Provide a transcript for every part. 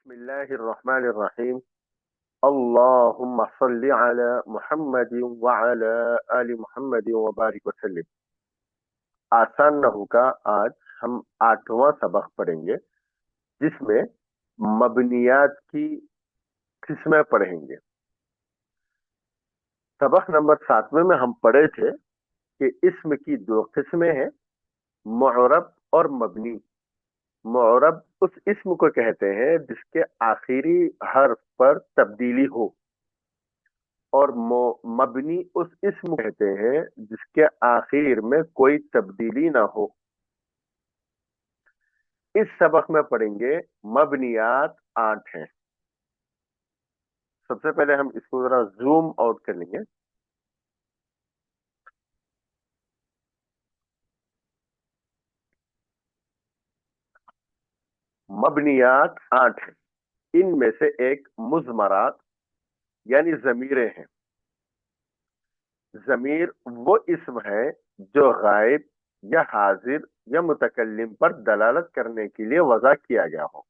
بسم الله الرحمن الرحيم. اللهم صل على محمد وعلى آل محمد وبارك وسلم. آسان نحو کا آج ہم 8واں سبق پڑھیں گے جس میں مبنیات کی قسمیں پڑھیں گے. سبق نمبر 7 میں ہم پڑھے تھے کہ اسم کی 2 قسمیں ہیں، معرب اور مبنی. معرب اس اسم کو کہتے ہیں جس کے آخری حرف پر تبدیلی ہو، اور مبنی اس اسم کو کہتے ہیں جس کے آخر میں کوئی تبدیلی نہ ہو. اس سبق میں پڑھیں گے مبنیات 8 ہیں. سب سے پہلے ہم اس کو ذرا زوم آؤٹ کر لیں گے. مبنیات 8 ہیں. ان میں سے ایک مضمرات یعنی ضمیریں ہیں. ضمیر وہ اسم ہے جو غائب یا حاضر یا متکلم پر دلالت کرنے کے لیے وضع کیا گیا ہو.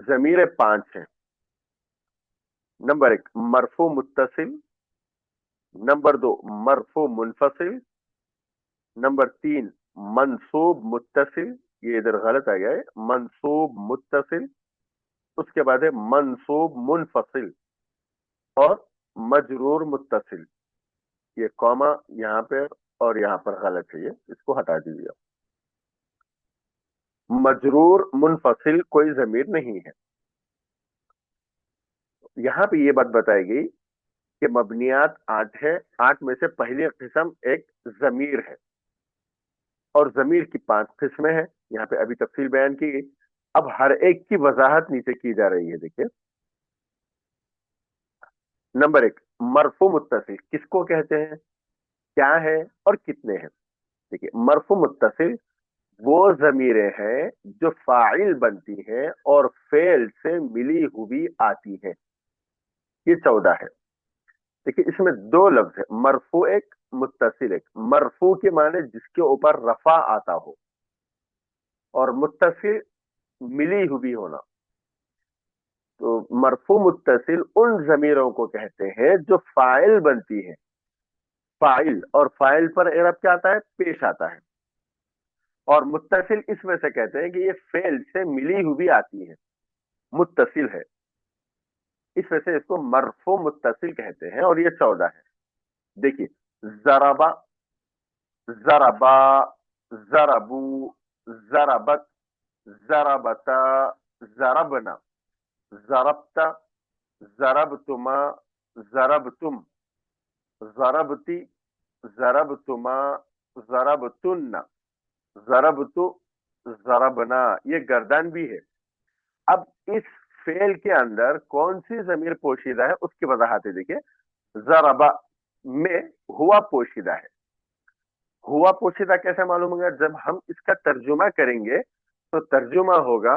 ضمیر 5 ہیں. نمبر 1 مرفوع متصل، نمبر 2 مرفوع منفصل، نمبر 3 منصوب متصل. یہ ادھر غلط آ گیا ہے، منصوب متصل. اس کے بعد ہے منصوب منفصل اور مجرور متصل. یہ کوما یہاں پر اور یہاں پر غلط ہے، یہ اس کو ہٹا دیجیے. مجرور منفصل کوئی ضمیر نہیں ہے. یہاں پہ یہ بات بتائی گئی کہ مبنیات 8 ہے. 8 میں سے پہلی قسم ایک ضمیر ہے، اور ضمیر کی 5 قسمیں ہیں. یہاں پہ ابھی تفصیل بیان کی گئی. اب ہر ایک کی وضاحت نیچے کی جا رہی ہے. دیکھیں نمبر 1 مرفوع متصل کس کو کہتے ہیں، کیا ہے اور کتنے ہیں. دیکھیے مرفوع متصل وہ ضمیریں ہیں جو فاعل بنتی ہیں اور فعل سے ملی ہوئی آتی ہیں. یہ 14 ہے. دیکھیے اس میں 2 لفظ ہیں، مرفوع ایک، متصل ایک. مرفوع کے معنی جس کے اوپر رفع آتا ہو، اور متصل ملی ہوئی ہونا. تو مرفوع متصل ان ضمیروں کو کہتے ہیں جو فاعل بنتی ہیں. فاعل اور فاعل پر اعراب کیا آتا ہے، پیش آتا ہے. اور متصل اس میں سے کہتے ہیں کہ یہ فعل سے ملی ہوئی آتی ہے، متصل ہے. اس وجہ سے اس کو مرفوع متصل کہتے ہیں، اور یہ 14 ہے. دیکھیے ضربا، ضربا، ضربو، ضربت، ضربتا، ضربنا، ضربتا، ضربتما، ضربتم، ضربتی، ضربتما، ضربتن، ضربتو، ضربنا. یہ گردان بھی ہے. اب اس فعل کے اندر کون سی ضمیر پوشیدہ ہے اس کی وضاحت ہے. دیکھیں ضربا میں ہوا پوشیدہ ہے. ہوا پوشیدہ کیسے معلوم ہوگا، جب ہم اس کا ترجمہ کریں گے تو ترجمہ ہوگا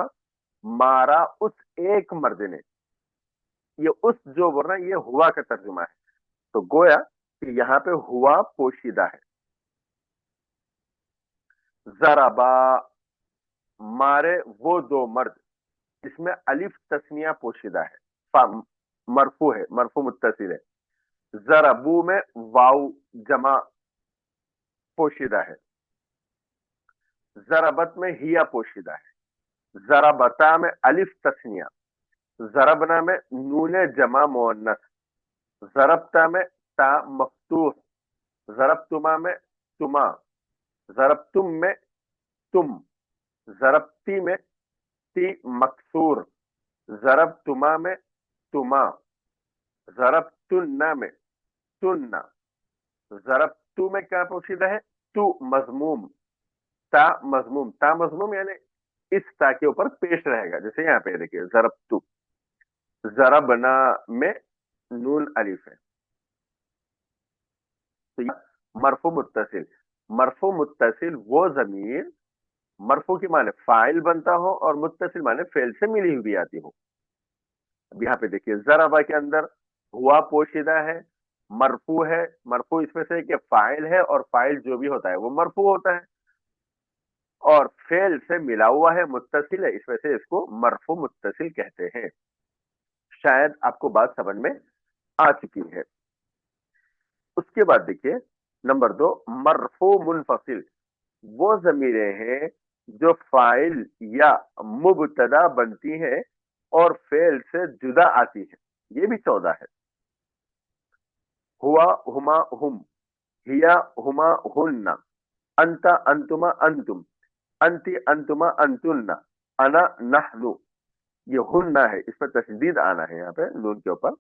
مارا اس ایک مرد نے. یہ اس جو بول رہا ہے یہ ہوا کا ترجمہ ہے. تو گویا کہ یہاں پہ ہوا پوشیدہ ہے. ضربا مارے وہ 2 مرد، اس میں الف تسنیہ پوشیدہ ہے، مرفوع ہے، مرفوع متصل ہے. ضربو میں واو جمع پوشیدہ ہے. ضربت میں ہیا پوشیدہ ہے. ضربتا میں الف تسنیہ. ضربنا میں نون جمع مؤنث. ضربتا میں تا مفتوح. ضربتما میں تما. ضربتم میں تم. ضربتی میں تی مکسور. ضربتما میں تما. ضربتن میں تننا. ضربتو میں کیا پوشیدہ ہے، تو مضموم. تا مضموم، تا مضموم یعنی اس تا کے اوپر پیش رہے گا. جیسے یہاں پہ دیکھیے ضربتو. ضربنا میں نون الف ہے. تو مرفوع متصل. مرفوع متصل وہ ضمیر مرفوع کی معنی فاعل بنتا ہو اور متصل معنی فعل سے ملی ہوئی آتی ہو. اب یہاں پہ دیکھیے ضربا کے اندر ہوا پوشیدہ ہے، مرفوع ہے. مرفوع اس میں سے کہ فاعل ہے، اور فاعل جو بھی ہوتا ہے وہ مرفوع ہوتا ہے. اور فعل سے ملا ہوا ہے، متصل ہے، اس وجہ سے اس کو مرفوع متصل کہتے ہیں. شاید آپ کو بات سمجھ میں آ چکی ہے. اس کے بعد دیکھیے نمبر 2، مرفوع منفصل. وہ ضمیریں ہیں جو فاعل یا مبتدا بنتی ہیں اور فعل سے جدا آتی ہیں. یہ بھی 14 ہے. ہوا، ہما، ہم، ہیا، ہما، ہن، انت، انتما، انتم، انتی، انتما، انتن، انا، نحن. یہ ہن ہے، اس پر تشدید آنا ہے یہاں پہ نون کے اوپر.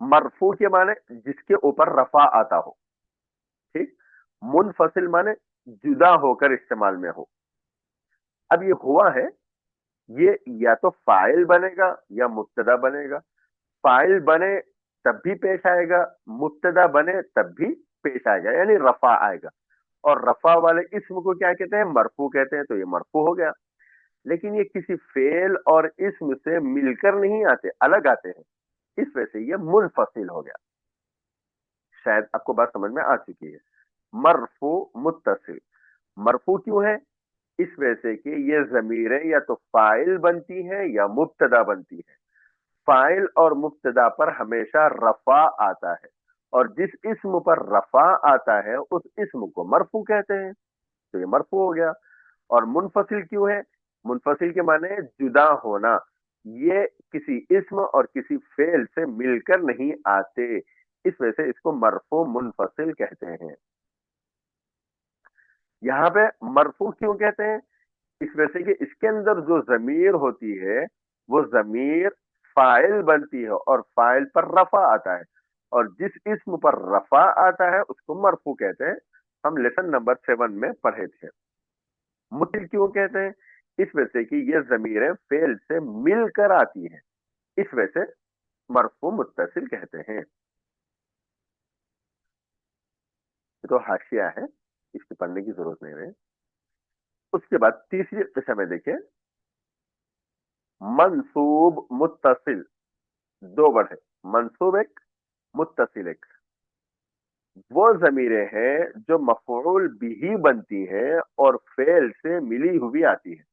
مرفوع کے معنی جس کے اوپر رفع آتا ہو. ٹھیک. منفصل معنی جدا ہو کر استعمال میں ہو. اب یہ ہوا ہے، یہ یا تو فاعل بنے گا یا مبتدا بنے گا. فاعل بنے تب بھی پیش آئے گا، مبتدا بنے تب بھی پیش آئے گا، یعنی رفع آئے گا. اور رفع والے اسم کو کیا کہتے ہیں؟ مرفوع کہتے ہیں. تو یہ مرفوع ہو گیا. لیکن یہ کسی فعل اور اسم سے مل کر نہیں آتے، الگ آتے ہیں، اس وجہ سے یہ منفصل ہو گیا. شاید آپ کو بات سمجھ میں آ چکی ہے. مرفوع متصل. مرفوع کیوں ہے؟ اس وجہ سے کہ یہ ضمیریں یا تو فاعل بنتی ہیں یا مبتدا بنتی ہیں. فاعل اور مبتدا پر ہمیشہ رفع آتا ہے، اور جس اسم پر رفع آتا ہے اس اسم کو مرفوع کہتے ہیں. تو یہ مرفوع ہو گیا. اور منفصل کیوں ہے؟ منفصل کے معنی جدا ہونا. یہ کسی اسم اور کسی فعل سے مل کر نہیں آتے، اس وجہ سے اس کو مرفوع منفصل کہتے ہیں. یہاں پہ مرفوع کیوں کہتے ہیں؟ اس وجہ سے کہ اس کے اندر جو ضمیر ہوتی ہے وہ ضمیر فاعل بنتی ہے اور فاعل پر رفع آتا ہے، اور جس اسم پر رفع آتا ہے اس کو مرفوع کہتے ہیں. ہم لیسن نمبر 7 میں پڑھے تھے. متصل کیوں کہتے ہیں؟ اس وجہ سے کہ یہ ضمیریں فعل سے مل کر آتی ہیں، اس وجہ سے مرفوع متصل کہتے ہیں. یہ تو حاشیہ ہے، اس کی پڑھنے کی ضرورت نہیں ہے. اس کے بعد تیسری قسم میں دیکھیں، منصوب متصل. دو ورڈ ہے، منصوب ایک، متصل ایک. وہ ضمیریں ہیں جو مفعول بھی بنتی ہیں اور فعل سے ملی ہوئی آتی ہیں.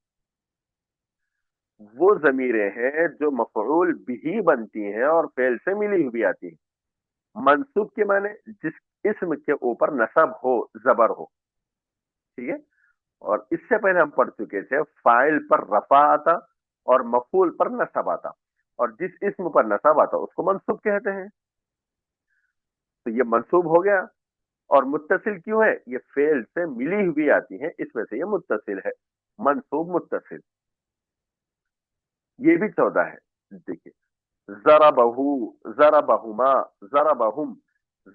وہ ضمیریں ہیں جو مفعول بھی بنتی ہیں اور فعل سے ملی ہوئی آتی ہیں. منصوب کے معنی جس اسم کے اوپر نصب ہو، زبر ہو. ٹھیک ہے. اور اس سے پہلے ہم پڑھ چکے تھے فاعل پر رفع آتا اور مفعول پر نصب آتا، اور جس اسم پر نصب آتا اس کو منصوب کہتے ہیں. تو یہ منصوب ہو گیا. اور متصل کیوں ہے؟ یہ فعل سے ملی ہوئی آتی ہیں، اس وجہ سے یہ متصل ہے. منصوب متصل. یہ بھی 14 ہے. دیکھیے، ضربہ، ضربہما، ضربہم،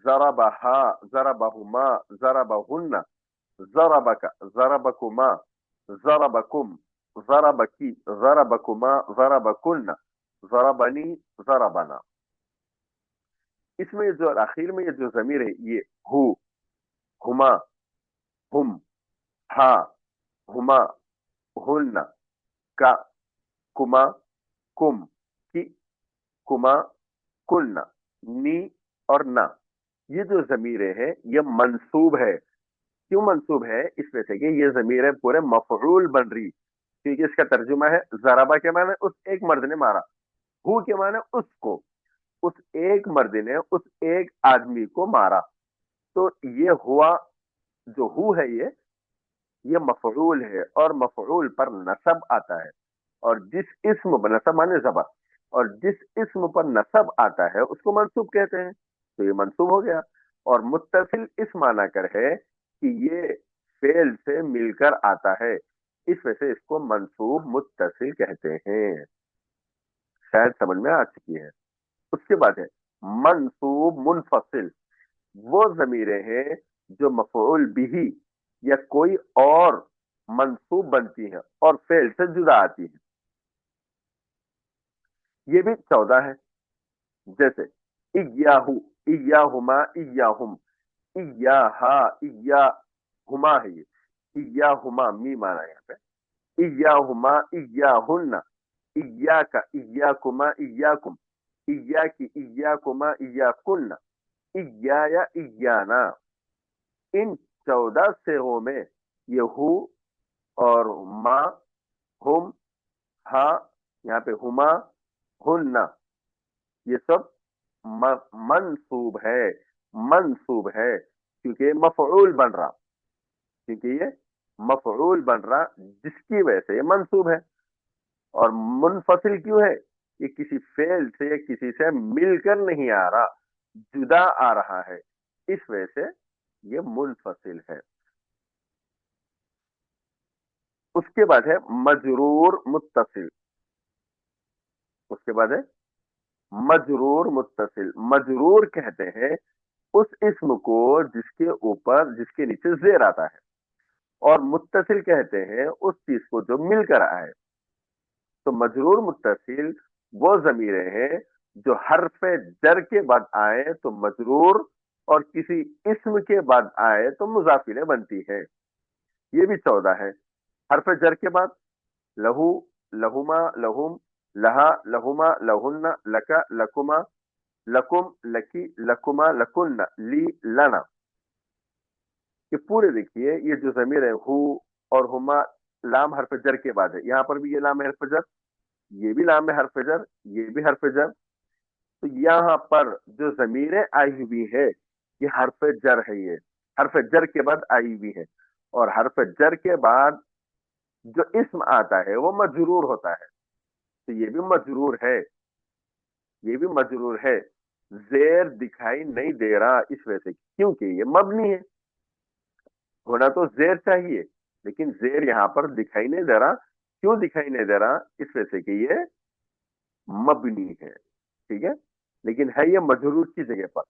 ضربہا، ضربہما، ضربہن، ضربک، ضربکما، ضربکم، ضربکی، ضربکما، ضربکن، ضربنی، ضربنا. اس میں جو آخر میں یہ جو ضمیر ہے، یہ ہو، ہما، ہم، ہا، ہما، ہن، کا، کما، کم، کی، کما، کلنا، نی اور نا. یہ جو ضمیریں ہیں یہ منصوب ہے. کیوں منصوب ہے؟ اس وجہ سے کہ یہ ضمیریں پورے مفعول بن رہی، کیونکہ اس کا ترجمہ ہے ضربہ کے معنی اس ایک مرد نے مارا، ہو کے معنی اس کو، اس ایک مرد نے اس ایک آدمی کو مارا. تو یہ ہوا جو ہو ہے، یہ مفعول ہے اور مفعول پر نصب آتا ہے. اور جس اسم پر نصب مانے زبر، اور جس اسم پر نصب آتا ہے اس کو منصوب کہتے ہیں. تو یہ منصوب ہو گیا. اور متصل اس معنی کر ہے کہ یہ فعل سے مل کر آتا ہے، اس وجہ سے اس کو منصوب متصل کہتے ہیں. شاید سمجھ میں آ چکی ہے. اس کے بعد ہے منصوب منفصل. وہ ضمیریں ہیں جو مفعول بھی یا کوئی اور منصوب بنتی ہیں اور فعل سے جدا آتی ہیں. یہ بھی 14 ہے. جیسے ایاہو، ایاہما، ایاہم، ایاہا، ایاہما ہے. یہ ایاہما میم آنا ہے یہاں پہ. ایاہما، ایاہن، ایاکا، ایاکما، ایاکم، ایاکی، ایاکما، ایاکن، ایایا، ایانا. ان 14 صیغوں میں یہ ہو اور ما، ہم، ہا، یہاں پہ ہما، ہن، یہ سب منصوب ہے، منصوب ہے کیونکہ مفعول بن رہا، کیونکہ یہ مفعول بن رہا جس کی وجہ سے یہ منصوب ہے۔ اور منفصل کیوں ہے؟ یہ کسی فعل سے یا کسی سے مل کر نہیں آ رہا، جدا آ رہا ہے، اس وجہ سے یہ منفصل ہے۔ اس کے بعد ہے مجرور متصل، اس کے بعد ہے مجرور متصل۔ مجرور کہتے ہیں اس اسم کو جس کے اوپر، جس کے نیچے زیر آتا ہے، اور متصل کہتے ہیں اس چیز کو جو مل کر آئے۔ تو مجرور متصل وہ ضمیریں ہیں جو حرف جر کے بعد آئے تو مجرور، اور کسی اسم کے بعد آئے تو مضاف الیہ بنتی ہے۔ یہ بھی 14 ہے۔ حرف جر کے بعد لہو، لہما، لہم، لہا، لہما، لہن، لکا، لکما، لکم، لکی، لکما، لکن، لی، لنا، یہ پورے دیکھیے یہ جو ضمیر ہے ہو اور ہما، لام حرف جر کے بعد ہے، یہاں پر بھی یہ لام ہے حرف جر، یہ بھی لام ہے حرف جر، یہ بھی حرف جر۔ تو یہاں پر جو ضمیریں آئی ہوئی ہے یہ حرف جر ہے، یہ حرف جر کے بعد آئی ہوئی ہے، اور حرف جر کے بعد جو اسم آتا ہے وہ مجرور ہوتا ہے، تو یہ بھی مجرور ہے، یہ بھی مجرور ہے۔ زیر دکھائی نہیں دے رہا اس وجہ سے کیونکہ یہ مبنی ہے، ہونا تو زیر چاہیے لیکن زیر یہاں پر دکھائی نہیں دے رہا۔ کیوں دکھائی نہیں دے رہا؟ اس وجہ سے کہ یہ مبنی ہے، ٹھیک ہے، لیکن ہے یہ مجرور کی جگہ پر۔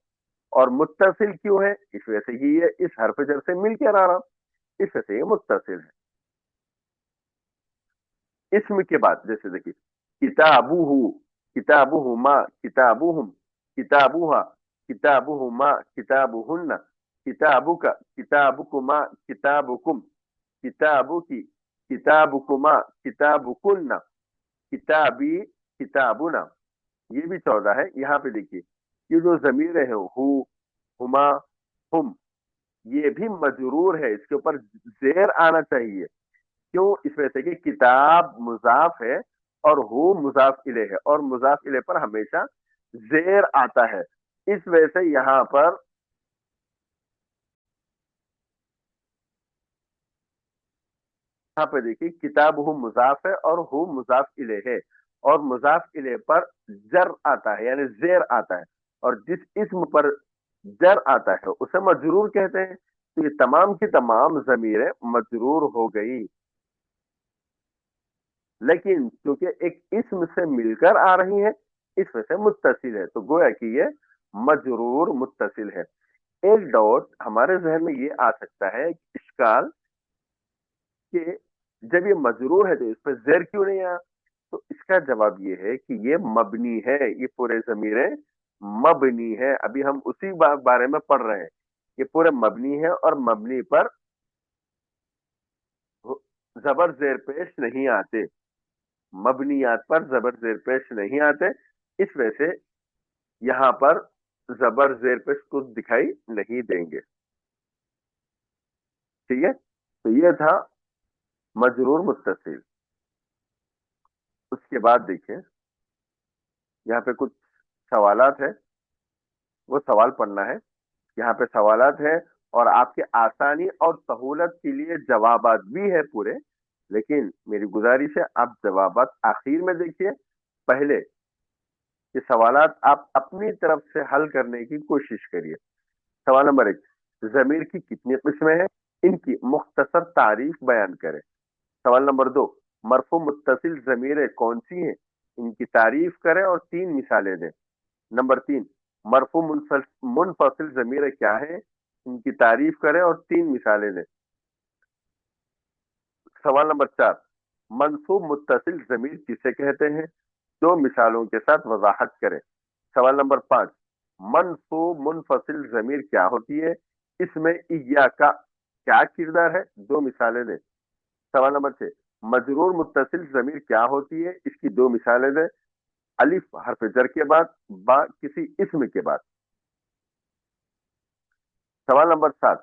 اور متصل کیوں ہے؟ اس وجہ سے کہ یہ اس حرف جر سے مل کر آ رہا، اس وجہ سے یہ متصل ہے۔ اسم کے بعد جیسے دیکھیے کتابہ، کتابہما، کتابہم، کتابہا، کتابہما، کتابہن، کتابک، کتابکما، کتابکم، کتابکی، کتابکما، کتابکن، کتابی، کتابنا، یہ بھی 14 ہے۔ یہاں پہ دیکھیے یہ جو ضمیریں ہیں ہو، ہما، ہم، یہ بھی مجرور ہے، اس کے اوپر زیر آنا چاہیے۔ کیوں؟ اس وجہ سے کہ کتاب مضاف ہے اور ہو مضاف الیہ ہے، اور مضاف الیہ پر ہمیشہ زیر آتا ہے، اس وجہ سے یہاں پر یہاں پہ دیکھیے کتاب ہو مضاف ہے اور ہو مضاف الیہ ہے، اور مضاف الیہ پر جر آتا ہے یعنی زیر آتا ہے، اور جس اسم پر جر آتا ہے اسے مجرور کہتے ہیں۔ تو یہ تمام کی تمام ضمیریں مجرور ہو گئی، لیکن چونکہ ایک اسم سے مل کر آ رہی ہیں اس وجہ سے متصل ہے، تو گویا کہ یہ مجرور متصل ہے۔ ایک ڈاؤٹ ہمارے ذہن میں یہ آ سکتا ہے اشکال کہ جب یہ مجرور ہے تو اس پہ زیر کیوں نہیں آیا؟ تو اس کا جواب یہ ہے کہ یہ مبنی ہے، یہ پورے ضمیریں مبنی ہے، ابھی ہم اسی بارے میں پڑھ رہے ہیں، یہ پورے مبنی ہے اور مبنی پر زبر زیر پیش نہیں آتے، مبنیات پر زبر زیر پیش نہیں آتے، اس وجہ سے یہاں پر زبر زیر پیش کو دکھائی نہیں دیں گے، ٹھیک ہے۔ تو یہ تھا مجرور متصل۔ اس کے بعد دیکھیں یہاں پہ کچھ سوالات ہیں، وہ سوال پڑھنا ہے۔ یہاں پہ سوالات ہیں اور آپ کے آسانی اور سہولت کے لیے جوابات بھی ہے پورے، لیکن میری گزارش ہے آپ جوابات آخر میں دیکھیے، پہلے یہ سوالات آپ اپنی طرف سے حل کرنے کی کوشش کریے۔ سوال نمبر 1، ضمیر کی کتنی قسمیں ہیں؟ ان کی مختصر تعریف بیان کریں۔ سوال نمبر 2، مرفوع متصل ضمیریں کون سی ہیں؟ ان کی تعریف کریں اور 3 مثالیں دیں۔ نمبر 3، مرفوع منفصل ضمیریں کیا ہیں؟ ان کی تعریف کریں اور 3 مثالیں دیں۔ سوال نمبر 4، منصوب متصل ضمیر کسے کہتے ہیں؟ 2 مثالوں کے ساتھ وضاحت کریں۔ سوال نمبر 5، منصوب منفصل ضمیر کیا ہوتی ہے؟ اس میں ایاک کا کیا کردار ہے؟ 2 مثالیں دیں۔ سوال نمبر 6، مجرور متصل ضمیر کیا ہوتی ہے؟ اس کی 2 مثالیں دیں۔ الف حرف جر کے بعد، با کسی اسم کے بعد۔ سوال نمبر 7،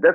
10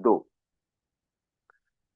2,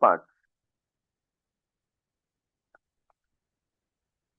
5,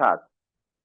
7,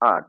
8,